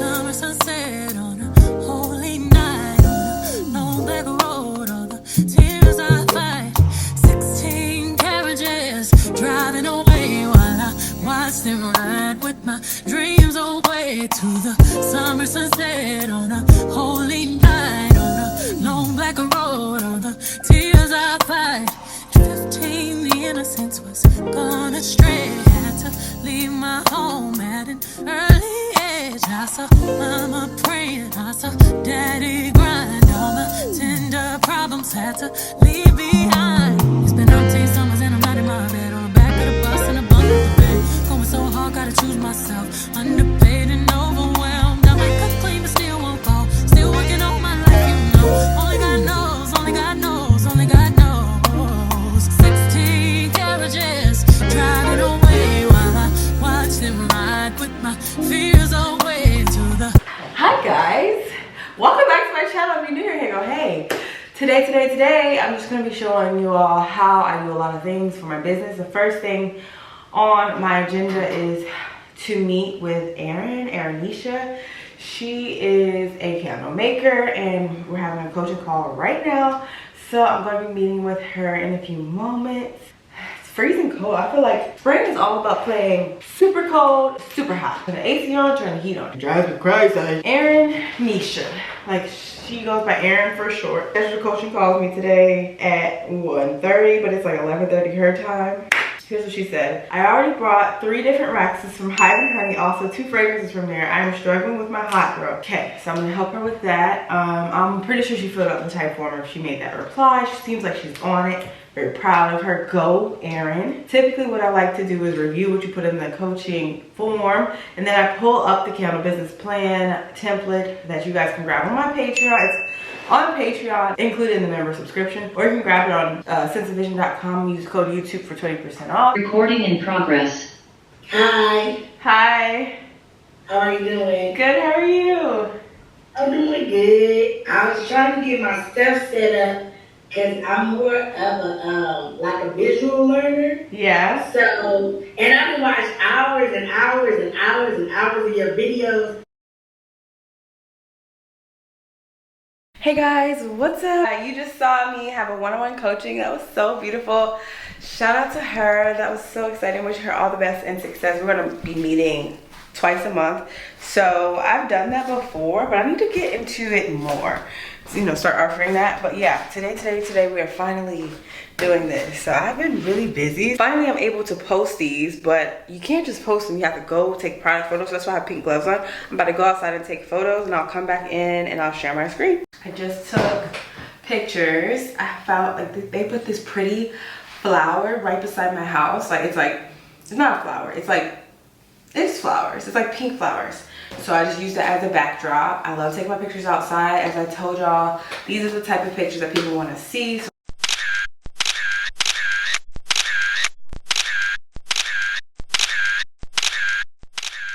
Summer sunset on a holy night, on a long black road, all the tears I fight. 16 carriages driving away while I watch them ride with my dreams away to the summer sunset on a holy night, on a long black road, all the tears I fight. 15, the innocence was gone astray. Had to leave my home at an early age. I saw mama praying, I saw daddy grind. All the tender problems had to leave behind. It's been umpteen summers and I'm not in my bed, on the back of the bus in a bunk of the bed. Going so hard, gotta choose myself. Underpaid and overwhelmed. I might cut clean but still won't fall. Still working on my life, you know. Only God knows, only God knows, only God knows. 16 carriages driving away while I watch them ride with my fears away to the... Hi guys, welcome back to my channel. If you're new here, go hey. Today, I'm just going to be showing you all how I do a lot of things for my business. The first thing on my agenda is to meet with Anisha. She is a candle maker and we're having a coaching call right now. So I'm going to be meeting with her in a few moments. It's freezing cold. I feel like spring is all about playing super cold, super hot. Turn the AC on, turn the heat on. It drives me crazy. Anisha, like she goes by Erin for short. Scheduled coaching calls me today at 1:30, but it's like 11:30 her time. Here's what she said. I already brought 3 different waxes from Hive and Honey, also 2 fragrances from there. I'm struggling with my hot girl. Okay, so I'm gonna help her with that. I'm pretty sure she filled out the type form if she made that reply. She seems like she's on it. Very proud of her. Go, Erin. Typically what I like to do is review what you put in the coaching form, and then I pull up the candle business plan template that you guys can grab on my Patreon. It's on Patreon, included in the member subscription, or you can grab it on sensevision.com and use code YouTube for 20% off. Recording in progress. Hi. Hi. How are you doing? Good, how are you? I'm doing good. I was trying to get my stuff set up because I'm more of a like a visual learner. Yeah. So, and I can watch hours and hours and hours and hours of your videos. Hey guys, what's up? You just saw me have a one-on-one coaching. That was so beautiful. Shout out to her. That was so exciting. Wish her all the best and success. We're gonna be meeting twice a month. So I've done that before, but I need to get into it more. You know, start offering that. But yeah, today we are finally doing this. So I've been really busy. Finally, I'm able to post these, but you can't just post them. You have to go take product photos. So that's why I have pink gloves on. I'm about to go outside and take photos, and I'll come back in and I'll share my screen. I just took pictures. I found like they put this pretty flower right beside my house. It's not a flower. It's flowers. It's like pink flowers. So I just used it as a backdrop. I love taking my pictures outside. As I told y'all, these are the type of pictures that people want to see. So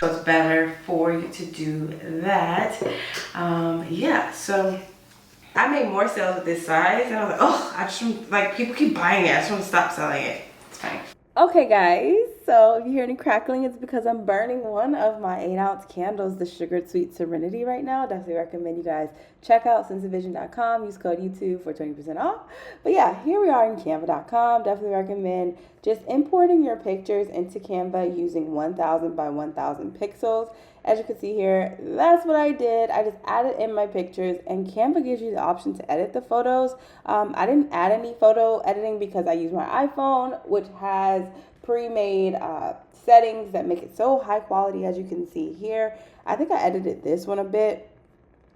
it's better for you to do that. Yeah, so I made more sales with this size and I was like, oh, I just like people keep buying it. I just want to stop selling it. It's fine. Okay guys, so if you hear any crackling, it's because I'm burning one of my 8-ounce candles, the Sugared Sweet Serenity right now. Definitely recommend you guys check out sensevision.com, use code YouTube for 20% off. But yeah, here we are in canva.com. Definitely recommend just importing your pictures into Canva using 1000 by 1000 pixels. As you can see here, that's what I did. I just added in my pictures, and Canva gives you the option to edit the photos. I didn't add any photo editing because I use my iPhone, which has pre-made settings that make it so high quality, as you can see here. I think I edited this one a bit.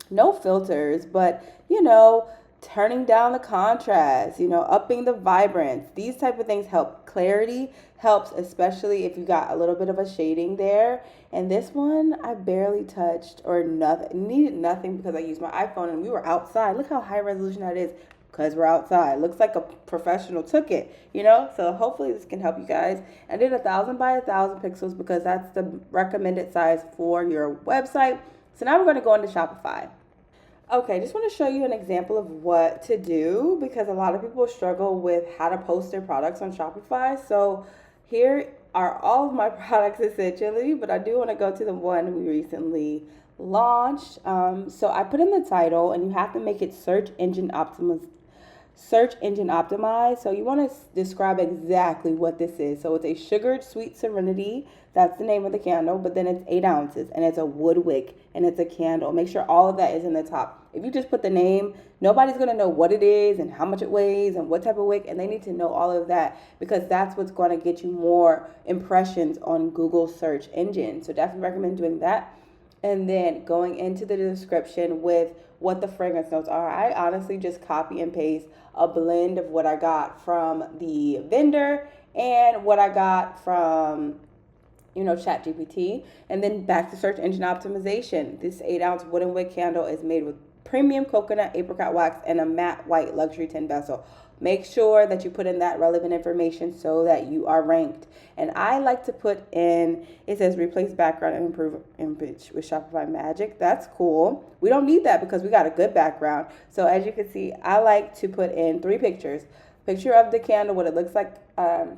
No filters, but you know, turning down the contrast, you know, upping the vibrance. These type of things help. Clarity helps, especially if you got a little bit of a shading there. And this one, I barely touched or nothing. Needed nothing because I used my iPhone and we were outside. Look how high resolution that is because we're outside. Looks like a professional took it, you know? So hopefully this can help you guys. I did 1000 by 1000 pixels because that's the recommended size for your website. So now we're going to go into Shopify. Okay, just want to show you an example of what to do because a lot of people struggle with how to post their products on Shopify. So here are all of my products essentially, but I do want to go to the one we recently launched. So I put in the title, and you have to make it search engine optimized. So you want to describe exactly what this is. So it's a sugared sweet serenity. That's the name of the candle, but then it's 8 ounces, and it's a wood wick, and it's a candle. Make sure all of that is in the top. If you just put the name, nobody's going to know what it is and how much it weighs and what type of wick, and they need to know all of that, because that's what's going to get you more impressions on Google search engine. So definitely recommend doing that. And then going into the description with what the fragrance notes are. I honestly just copy and paste a blend of what I got from the vendor and what I got from ChatGPT, and then back to search engine optimization. This 8-ounce wooden wick candle is made with premium coconut apricot wax and a matte white luxury tin vessel. Make sure that you put in that relevant information so that you are ranked. And I like to put in, it says replace background and improve image with Shopify Magic. That's cool. We don't need that because we got a good background. So as you can see, I like to put in 3 pictures. Picture of the candle, what it looks like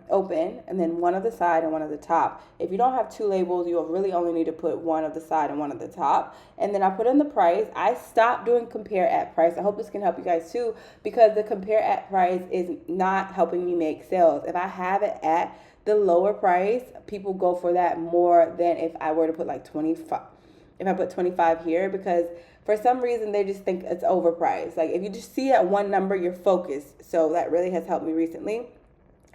open, and then one of the side and one of the top. If you don't have 2 labels, you'll really only need to put one of the side and one of the top. And then I put in the price. I stopped doing compare at price. I hope this can help you guys too, because the compare at price is not helping me make sales. If I have it at the lower price, people go for that more than if I were to put like 25. If I put 25 here, because for some reason they just think it's overpriced. Like if you just see that one number, you're focused. So that really has helped me recently.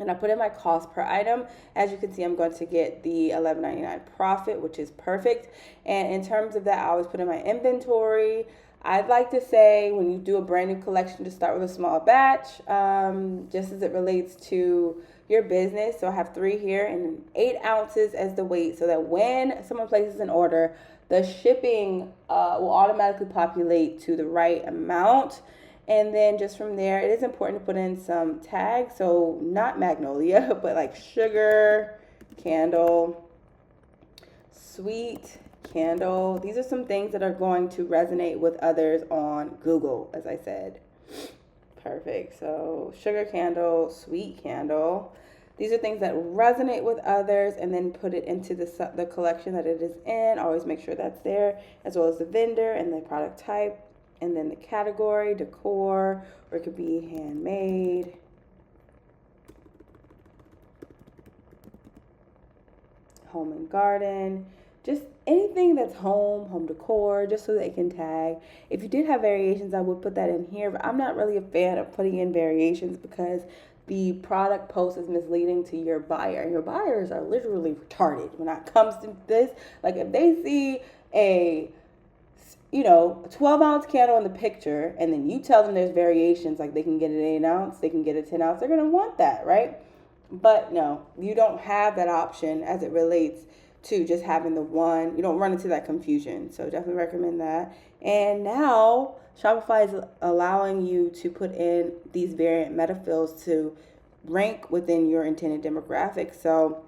And I put in my cost per item. As you can see, I'm going to get the $11.99 profit, which is perfect. And in terms of that, I always put in my inventory. I'd like to say when you do a brand new collection, to start with a small batch, just as it relates to your business. So I have 3 here and 8 ounces as the weight, so that when someone places an order, the shipping will automatically populate to the right amount. And then just from there, it is important to put in some tags. So not magnolia, but like sugar, candle, sweet, candle. These are some things that are going to resonate with others on Google, as I said. Perfect. So sugar candle, sweet candle. These are things that resonate with others, and then put it into the collection that it is in. Always make sure that's there, as well as the vendor and the product type, and then the category, decor, or it could be handmade. Home and garden, just anything that's home decor, just so they can tag. If you did have variations, I would put that in here, but I'm not really a fan of putting in variations because the product post is misleading to your buyer. Your buyers are literally retarded when it comes to this. Like if they see a 12-ounce candle in the picture, and then you tell them there's variations, like they can get an 8-ounce, they can get a 10-ounce, they're going to want that, right? But no, you don't have that option as it relates to just having the one. You don't run into that confusion. So definitely recommend that. And now Shopify is allowing you to put in these variant metafills to rank within your intended demographic. So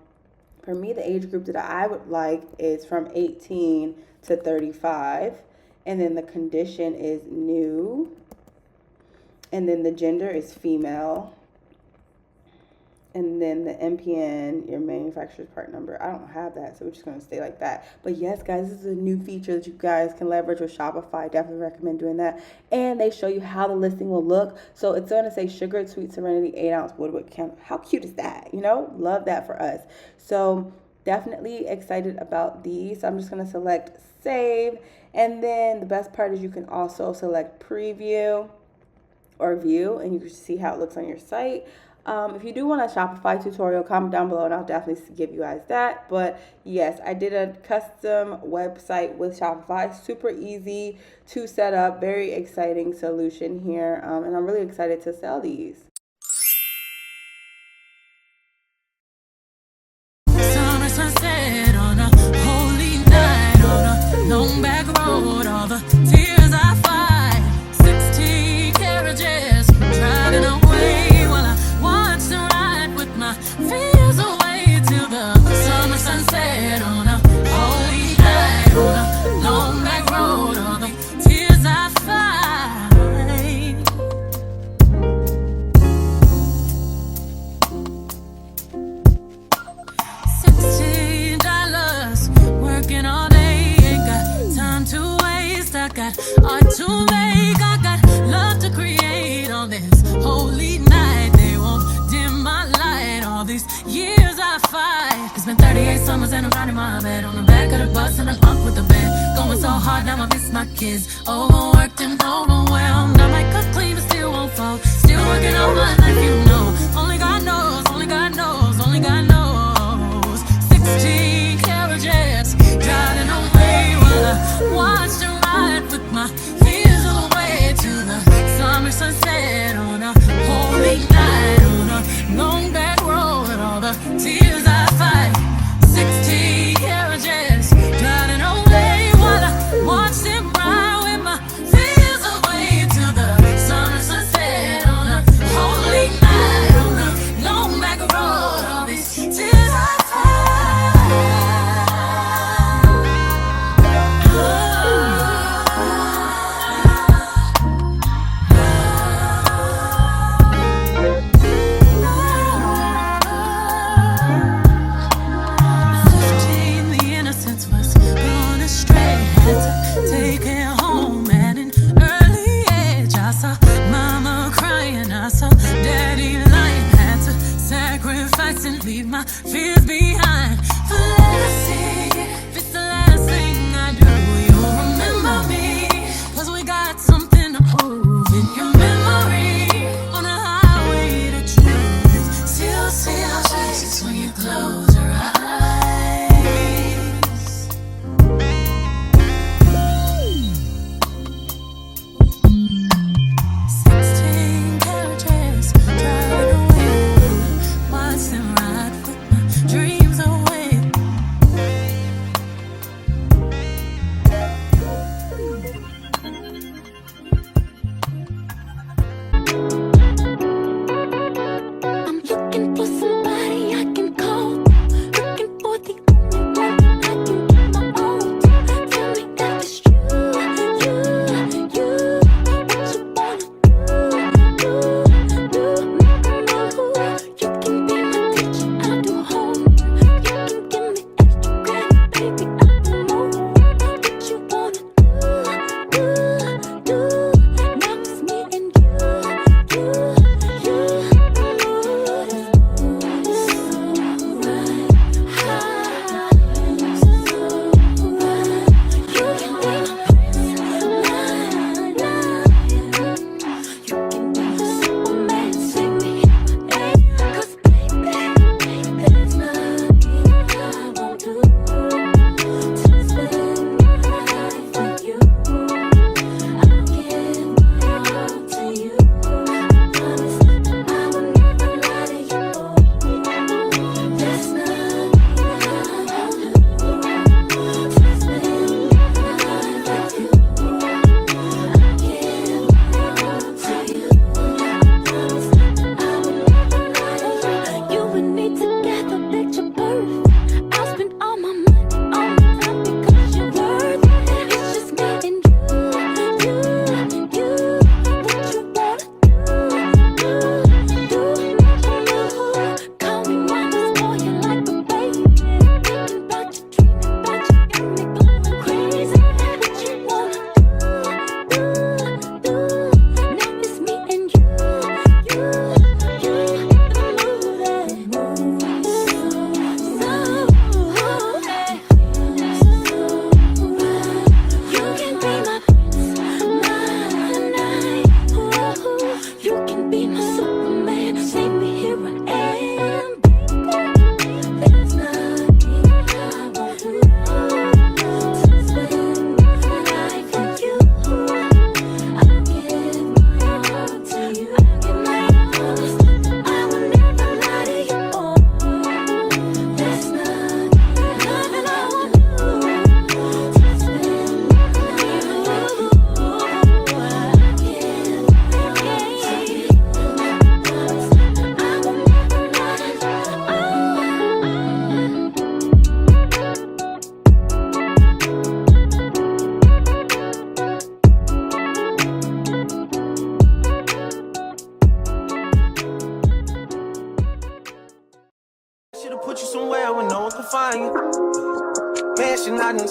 for me, the age group that I would like is from 18 to 35. And then the condition is new. And then the gender is female. And then the MPN, your manufacturer's part number. I don't have that, so we're just going to stay like that. But yes, guys, this is a new feature that you guys can leverage with Shopify. Definitely recommend doing that. And they show you how the listing will look. So it's going to say Sugared Sweet Serenity 8-ounce woodwick candle. How cute is that? Love that for us. So definitely excited about these. So I'm just going to select Save. And then the best part is you can also select Preview or View, and you can see how it looks on your site. If you do want a Shopify tutorial, comment down below and I'll definitely give you guys that. But yes, I did a custom website with Shopify. Super easy to set up. Very exciting solution here. And I'm really excited to sell these. Summer sunset on a holy night, on a long back road, all the tears I fight, 16 carriages driving away while I watch the ride with my fears away till the summer sunset on a holy night, on a long back road, all the tears I fight. got art to make, I got love to create on this holy night. They won't dim my light. All these years I fight. It's been 38 summers and I'm riding my bed on the back of the bus and I'm up with the band. Going so hard now I miss my kids. Overworked and overwhelmed. I might cook clean but still won't fall. Still working on my life, you know. Only God knows, only God knows, only God knows. 16 carriages driving away while I watched her ride with my fears away to the summer sunset on a holy night on a long back road. All the tears I fight. 16 carriages driving away while I watched them ride with my fears away to the summer sunset on a holy night on a long back road. All these tears I take it home at an early age. I saw mama crying, I saw daddy lying. Had to sacrifice and leave my fears behind. For legacy, if it's the last thing I do, you'll remember me. Cause we got something to prove in your memory. On a highway to truth, still see our faces when you close your eyes. 16 carriages driving away, watch them ride with my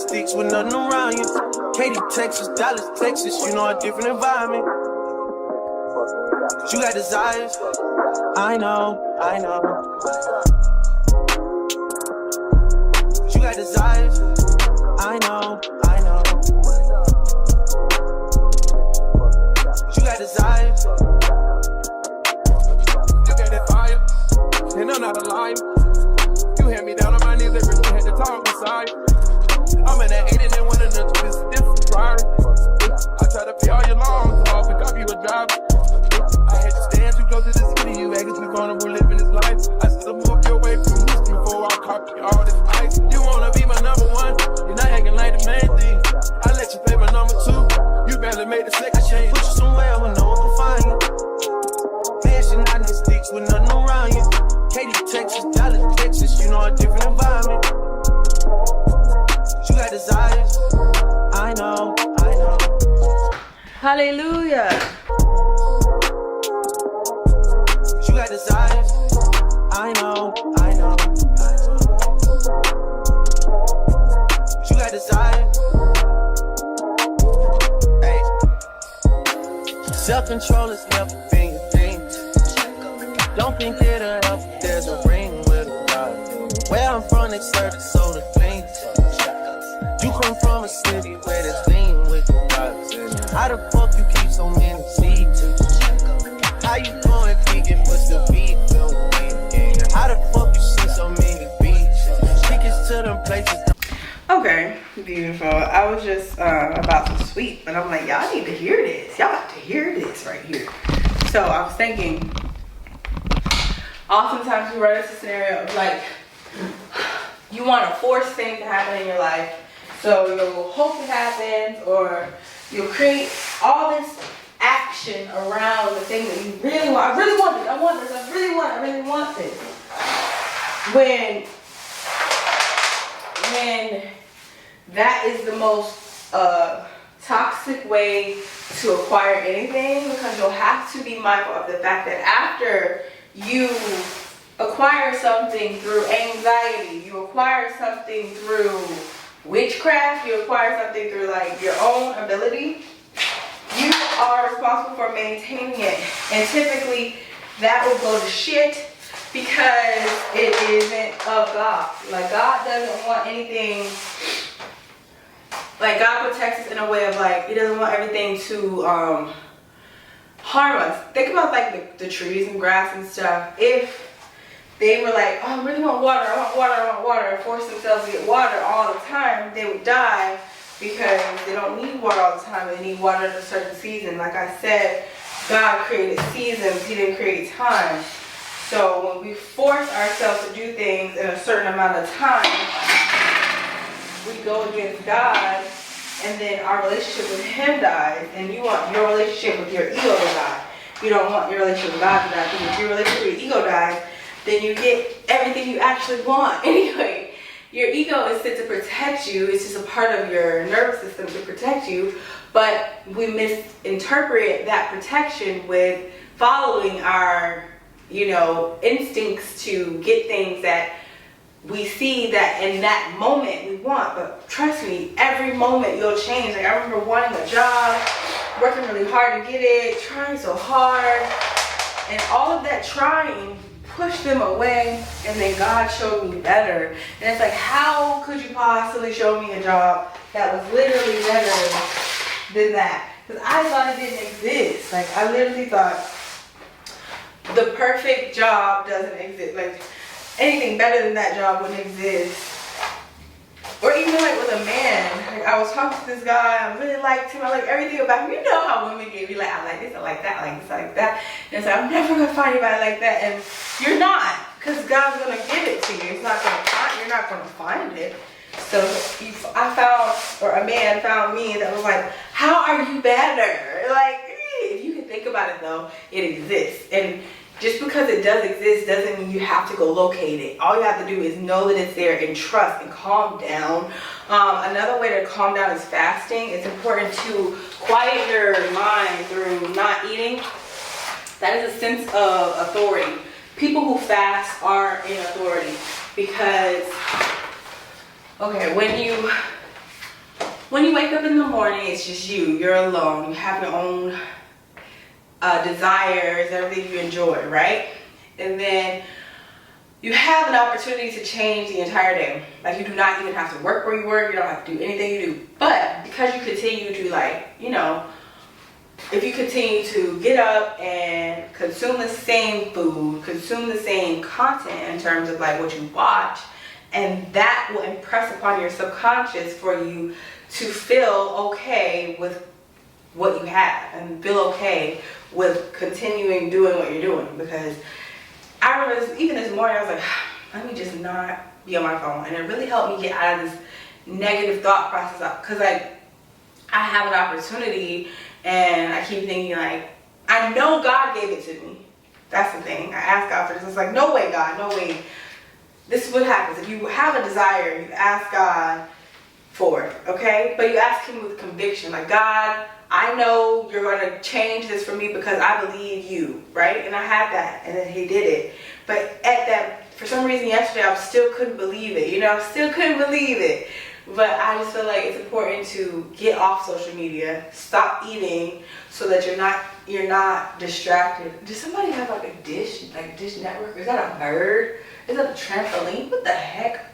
sticks with nothing around you. Katy, Texas, Dallas, Texas, you know a different environment. You got desires, I know. You got desires, I know. You got desires. You got that fire, and I'm not a liar. You had me down on my knees every day, had to talk beside. I'm in that 80 and one of the twist, different prior. I try to pay all your loans off and copy you a driver. I had to stand too close to the city, you acting too vulnerable living this life. I still move your way from history before I copy all this ice. You wanna be my number one, you're not acting like the main thing. I let you play my number two, you barely made the second change. Put you somewhere where no one can find you. Mansion out in the sticks with nothing around you. Katy, Texas, Dallas, Texas, you know a different environment. You got desires, I know. Hallelujah. You got desires, I know. You got desires. Hey. Self-control is never been your thing. Don't think it'll help if there's a ring with a dog. Where I'm from, they serve the soda clean. You come from a city where there's lean with the dogs. How the fuck you keep so many seeds? How you going vegan but still vegan? How the fuck you see so many beaches? Tickets to them places. Okay, beautiful. I was just about to sweep, but I'm like, y'all need to hear this. Y'all have to hear this right here. So I was thinking, oftentimes we run into a scenario of like, you want to force things to happen in your life. So you'll hope it happens, or you'll create all this action around the thing that you really want. I really want this. I want this. I really want this. When that is the most toxic way to acquire anything, because you'll have to be mindful of the fact that after you acquire something through anxiety, you acquire something through witchcraft, you acquire something through like your own ability, you are responsible for maintaining it. And typically that will go to shit because it isn't of God. Like, God doesn't want anything, like, God protects us in a way of like, he doesn't want everything to harm us. Think about like the trees and grass and stuff. If they were like, oh, I really want water, I want water, and force themselves to get water all the time, they would die, because they don't need water all the time. They need water at a certain season. Like I said, God created seasons, he didn't create time. So when we force ourselves to do things in a certain amount of time, we go against God, and then our relationship with him dies, and you want your relationship with your ego to die. You don't want your relationship with God to die, because if your relationship with your ego dies, then you get everything you actually want. Anyway, your ego is set to protect you. It's just a part of your nervous system to protect you, but we misinterpret that protection with following our, instincts to get things that we see that in that moment we want. But trust me, every moment you'll change. Like, I remember wanting a job, working really hard to get it, trying so hard, and all of that trying pushed them away, and then God showed me better. And it's like, how could you possibly show me a job that was literally better than that? Because I thought it didn't exist. Like, I literally thought the perfect job doesn't exist. Like, anything better than that job wouldn't exist. Or even like with a man, like, I was talking to this guy, I really liked him, I like everything about him. You know how women get, be like, I like this, I like that, I like this, I like that. And it's like, I'm never gonna find anybody like that. And you're not, because God's gonna give it to you. It's not gonna find, you're not gonna find it. So I found, or a man found me that was like, how are you better? Like, if you can think about it though, it exists. And just because it does exist doesn't mean you have to go locate it. All you have to do is know that it's there and trust and calm down. Another way to calm down is fasting. It's important to quiet your mind through not eating. That is a sense of authority. People who fast are in authority because, okay, when you when you wake up in the morning, it's just you're alone, you have your own desires, everything you enjoy, right? And then you have an opportunity to change the entire day. Like, you do not even have to work where you work, you don't have to do anything you do. But because you continue to, like, you know, if you continue to get up and consume the same food, consume the same content in terms of like what you watch, and that will impress upon your subconscious for you to feel okay with what you have and feel okay with continuing doing what you're doing. Because I remember this, even this morning, I was like, let me just not be on my phone. And it really helped me get out of this negative thought process. Because like, I have an opportunity and I keep thinking like, I know God gave it to me. That's the thing. I ask God for this. It's like, no way, God, no way. This is what happens. If you have a desire, you ask God for it, okay? But you ask him with conviction, like, God, I know you're going to change this for me because I believe you, right? And I had that, and then he did it. But at that, for some reason yesterday, I still couldn't believe it. You know, I still couldn't believe it. But I just feel like it's important to get off social media, stop eating, so that you're not distracted. Does somebody have like a dish network? Is that a bird? Is that a trampoline? What the heck?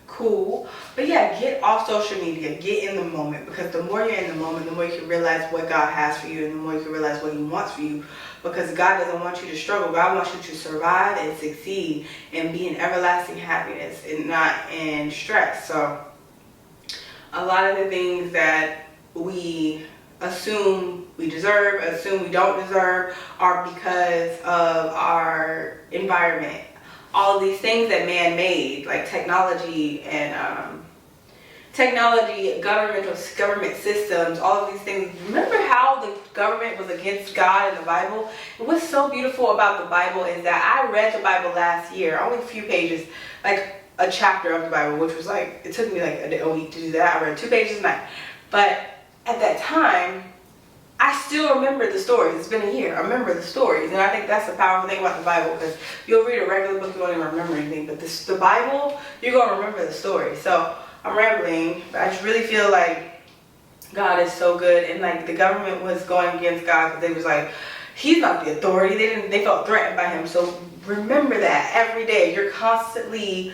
Cool. But yeah, get off social media, get in the moment, because the more you're in the moment, the more you can realize what God has for you, and the more you can realize what he wants for you. Because God doesn't want you to struggle. God wants you to survive and succeed and be in everlasting happiness and not in stress. So a lot of the things that we assume we deserve, assume we don't deserve, are because of our environment. All of these things that man made, like technology and government systems, all of these things. Remember how the government was against God in the Bible? And what's so beautiful about the Bible is that I read the Bible last year, only a few pages, like a chapter of the Bible, which was like, it took me like a week to do that. I read 2 pages a night. But at that time, I still remember the stories. It's been a year. I remember the stories. And I think that's the powerful thing about the Bible, because you'll read a regular book, you won't even remember anything. But the Bible, you're going to remember the story. So I'm rambling, but I just really feel like God is so good. And like, the government was going against God because they was like, he's not the authority. They felt threatened by him. So remember that every day. You're constantly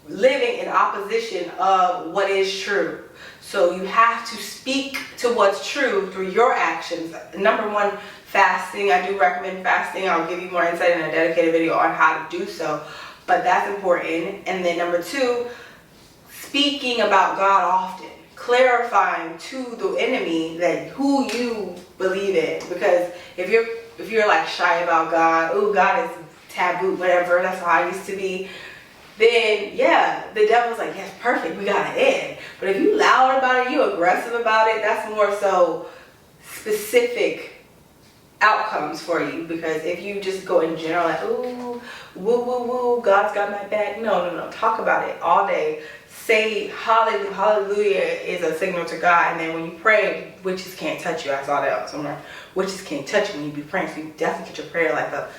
living in opposition of what is true. So you have to speak to what's true through your actions. Number 1, fasting. I do recommend fasting. I'll give you more insight in a dedicated video on how to do so. But that's important. And then number 2, speaking about God often. Clarifying to the enemy that who you believe in. Because if you're like shy about God, oh, God is taboo, whatever, that's how I used to be, then yeah, the devil's like, yes, perfect, we got it in. But if you loud about it, you aggressive about it, that's more so specific outcomes for you. Because if you just go in general like, ooh, woo, woo, woo, God's got my back. No. Talk about it all day. Say hallelujah. Hallelujah is a signal to God. And then when you pray, witches can't touch you. I saw that somewhere. Witches can't touch you when you be praying. So you definitely get your prayer life up.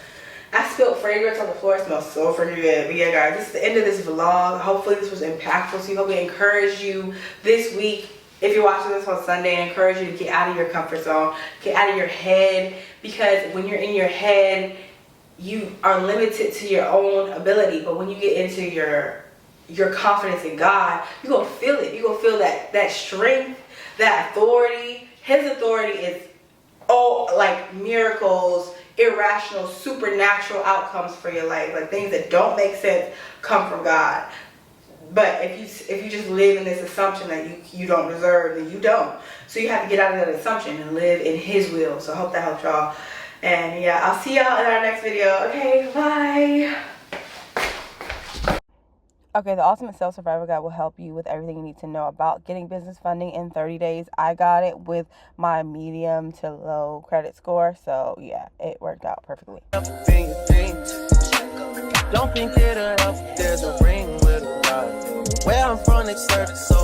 I spilled fragrance on the floor. It smells so freaking good. But yeah, guys, this is the end of this vlog. Hopefully this was impactful. So I hope it encouraged you this week. If you're watching this on Sunday, I encourage you to get out of your comfort zone. Get out of your head. Because when you're in your head, you are limited to your own ability. But when you get into your confidence in God, you're going to feel it. You're going to feel that strength, that authority. His authority is like miracles, irrational, supernatural outcomes for your life. Like things that don't make sense come from God. But if you just live in this assumption that you don't deserve, then you don't. So you have to get out of that assumption and live in his will. So I hope that helped y'all. And yeah, I'll see y'all in our next video. Okay, bye. Okay, the Ultimate Self-Survivor Guide will help you with everything you need to know about getting business funding in 30 days. I got it with my medium to low credit score. So yeah, it worked out perfectly. Don't think it'll help. There's a ring with a rod. Where I'm from, they serve it so